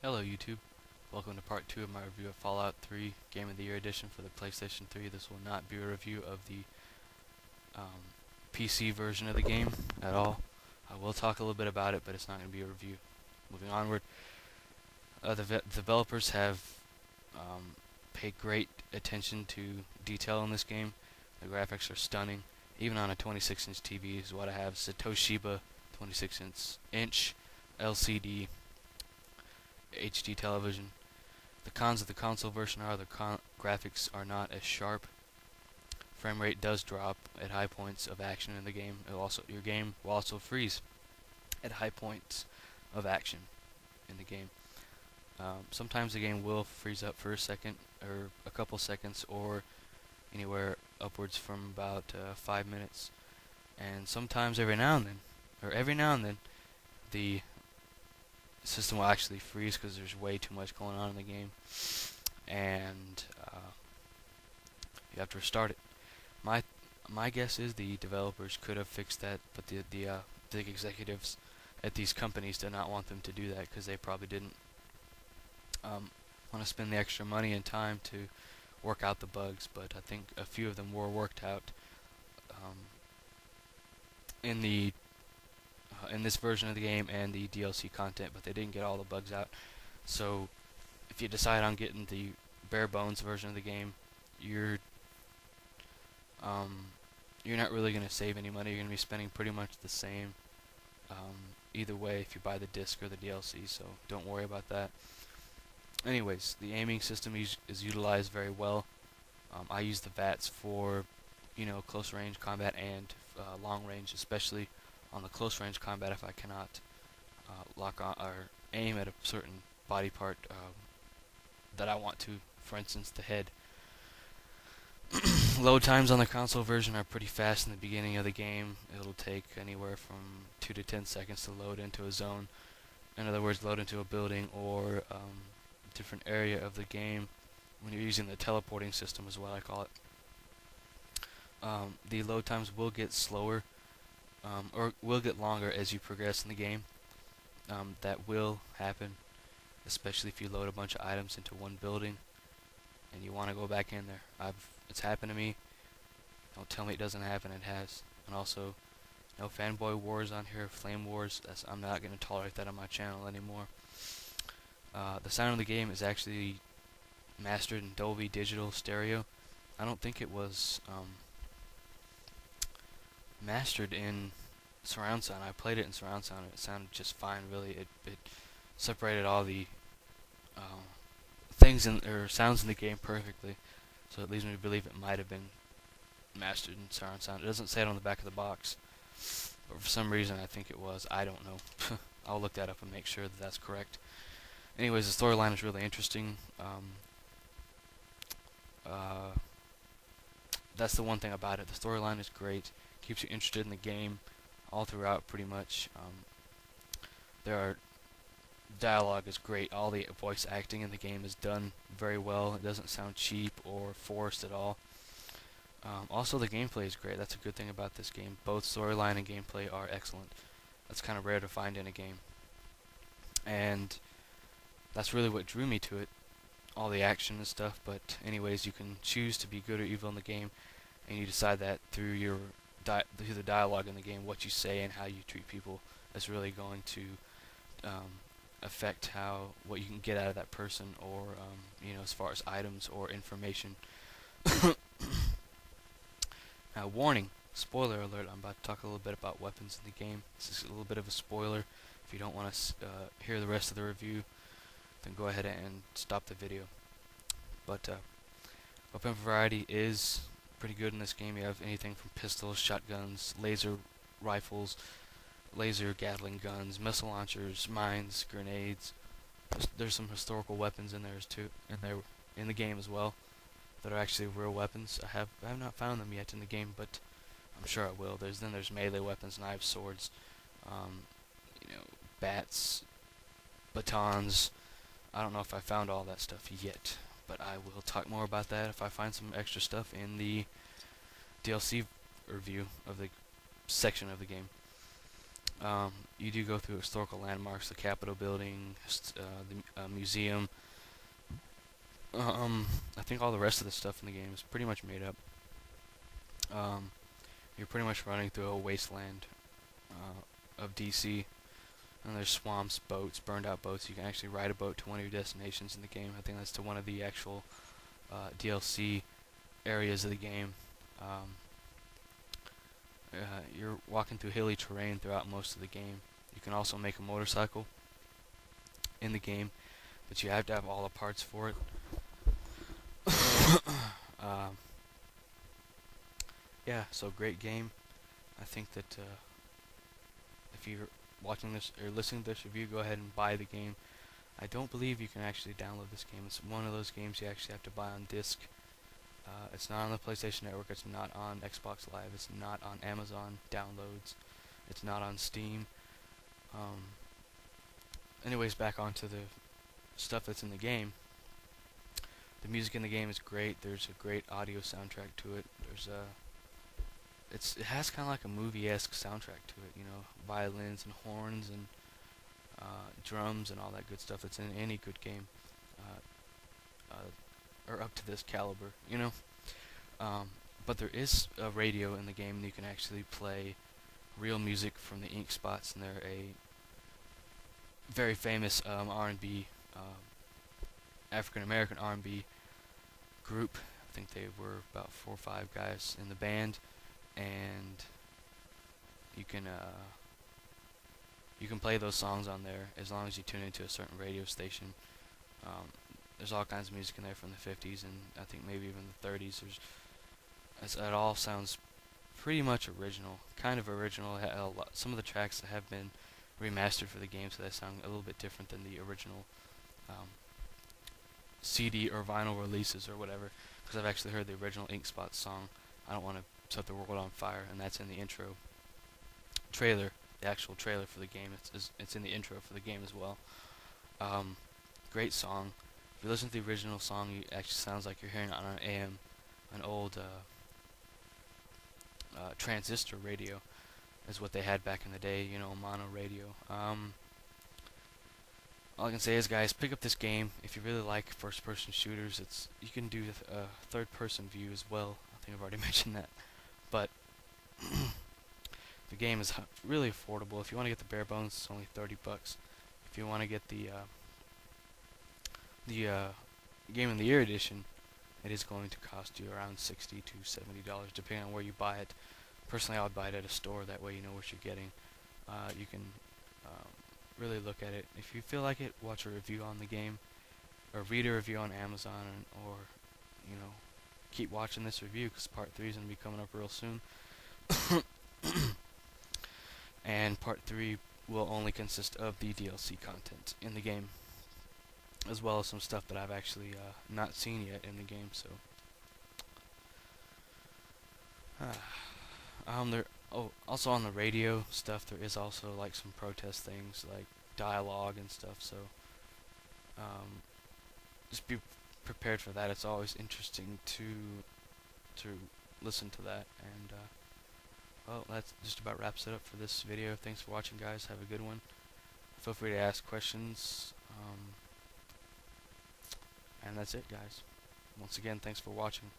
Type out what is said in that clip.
Hello YouTube, welcome to part 2 of my review of Fallout 3 Game of the Year Edition for the PlayStation 3. This will not be a review of the PC version of the game at all. I will talk a little bit about it, but it's not going to be a review. Moving onward, the developers have paid great attention to detail in this game. The graphics are stunning, even on a 26-inch TV is what I have. It's a Toshiba 26-inch LCD HD television. The cons of the console version are the graphics are not as sharp. Frame rate does drop at high points of action in the game. Your game will also freeze at high points of action in the game. Sometimes the game will freeze up for a second or a couple seconds, or anywhere upwards from about 5 minutes. And sometimes every now and then, the system will actually freeze because there's way too much going on in the game, and you have to restart it. My guess is the developers could have fixed that, but the executives at these companies did not want them to do that because they probably didn't want to spend the extra money and time to work out the bugs. But I think a few of them were worked out in this version of the game and the DLC content, but they didn't get all the bugs out. So if you decide on getting the bare bones version of the game, you're not really going to save any money. You're going to be spending pretty much the same either way if you buy the disc or the DLC, so don't worry about that. Anyways, the aiming system is utilized very well. I use the VATS for close range combat and long range, especially on the close range combat if I cannot lock on or aim at a certain body part that I want to, for instance the head. Load times on the console version are pretty fast in the beginning of the game. It'll take anywhere from 2 to 10 seconds to load into a zone. In other words, load into a building or different area of the game when you're using the teleporting system is what I call it. The load times will get slower or will get longer as you progress in the game. That will happen, especially if you load a bunch of items into one building and you want to go back in there. It's happened to me. Don't tell me it doesn't happen. It has. And also, no fanboy wars on here, flame wars. I'm not going to tolerate that on my channel anymore. The sound of the game is actually mastered in Dolby Digital Stereo. I don't think it was mastered in surround sound. I played it in surround sound and it sounded just fine. Really, it separated all the sounds in the game perfectly. So it leads me to believe it might have been mastered in surround sound. It doesn't say it on the back of the box, but for some reason I think it was. I don't know. I'll look that up and make sure that that's correct. Anyways, the storyline is really interesting. That's the one thing about it. The storyline is great. Keeps you interested in the game all throughout, pretty much. Dialogue is great. All the voice acting in the game is done very well. It doesn't sound cheap or forced at all. Also, the gameplay is great. That's a good thing about this game. Both storyline and gameplay are excellent. That's kind of rare to find in a game. And that's really what drew me to it. All the action and stuff. But anyways, you can choose to be good or evil in the game, and you decide that through the dialogue in the game. What you say and how you treat people is really going to affect what you can get out of that person, or as far as items or information. Now, warning, spoiler alert, I'm about to talk a little bit about weapons in the game. This is a little bit of a spoiler. If you don't want to hear the rest of the review, then go ahead and stop the video. But weapon variety is pretty good in this game. You have anything from pistols, shotguns, laser rifles, laser Gatling guns, missile launchers, mines, grenades. There's some historical weapons in in the game as well that are actually real weapons. I have not found them yet in the game, but I'm sure I will. There's melee weapons, knives, swords, bats, batons. I don't know if I found all that stuff yet, but I will talk more about that if I find some extra stuff in the DLC review of the section of the game. You do go through historical landmarks, the Capitol building, the museum. I think all the rest of the stuff in the game is pretty much made up. Um, you're pretty much running through a wasteland of DC, and there's swamps, boats, burned out boats. You can actually ride a boat to one of your destinations in the game. I think that's to one of the actual DLC areas of the game. Um, you're walking through hilly terrain throughout most of the game. You can also make a motorcycle in the game, but you have to have all the parts for it. um, yeah, so great game. I think that if you're watching this or listening to this review, go ahead and buy the game. I don't believe you can actually download this game. It's one of those games you actually have to buy on disc. It's not on the PlayStation Network. It's not on Xbox Live. It's not on Amazon downloads. It's not on Steam. Anyways, back onto the stuff that's in the game. The music in the game is great. There's a great audio soundtrack to it. It has kind of like a movie-esque soundtrack to it. You know, violins and horns and drums and all that good stuff that's in any good game, or up to this caliber. You know. But there is a radio in the game, and you can actually play real music from the ink spots, and they're a very famous R&B, African American R&B group. I think they were about 4 or 5 guys in the band, and you can play those songs on there as long as you tune into a certain radio station. There's all kinds of music in there from the 50s and I think maybe even the 30s. It all sounds pretty much original, kind of original. Some of the tracks have been remastered for the game, so they sound a little bit different than the original CD or vinyl releases or whatever. Because I've actually heard the original Ink Spots song, "I Don't Want to Set the World on Fire," and that's in the intro trailer, the actual trailer for the game. It's in the intro for the game as well. Great song. If you listen to the original song, it actually sounds like you're hearing it on an AM, an old transistor radio, is what they had back in the day. You know, mono radio. All I can say is, guys, pick up this game if you really like first-person shooters. You can do a third-person view as well. I think I've already mentioned that, but the game is really affordable. If you want to get the bare bones, it's only $30. If you want to get the Game of the Year edition, it is going to cost you around $60 to $70, depending on where you buy it. Personally, I would buy it at a store. That way, you know what you're getting. You can really look at it. If you feel like it, watch a review on the game, or read a review on Amazon, or you know, keep watching this review because Part 3 is going to be coming up real soon. And Part 3 will only consist of the DLC content in the game, as well as some stuff that I've actually not seen yet in the game. So, also on the radio stuff, there is also like some protest things, like dialogue and stuff. So, just be prepared for that. It's always interesting to listen to that. And well, that just about wraps it up for this video. Thanks for watching, guys. Have a good one. Feel free to ask questions. And that's it, guys. Once again, thanks for watching.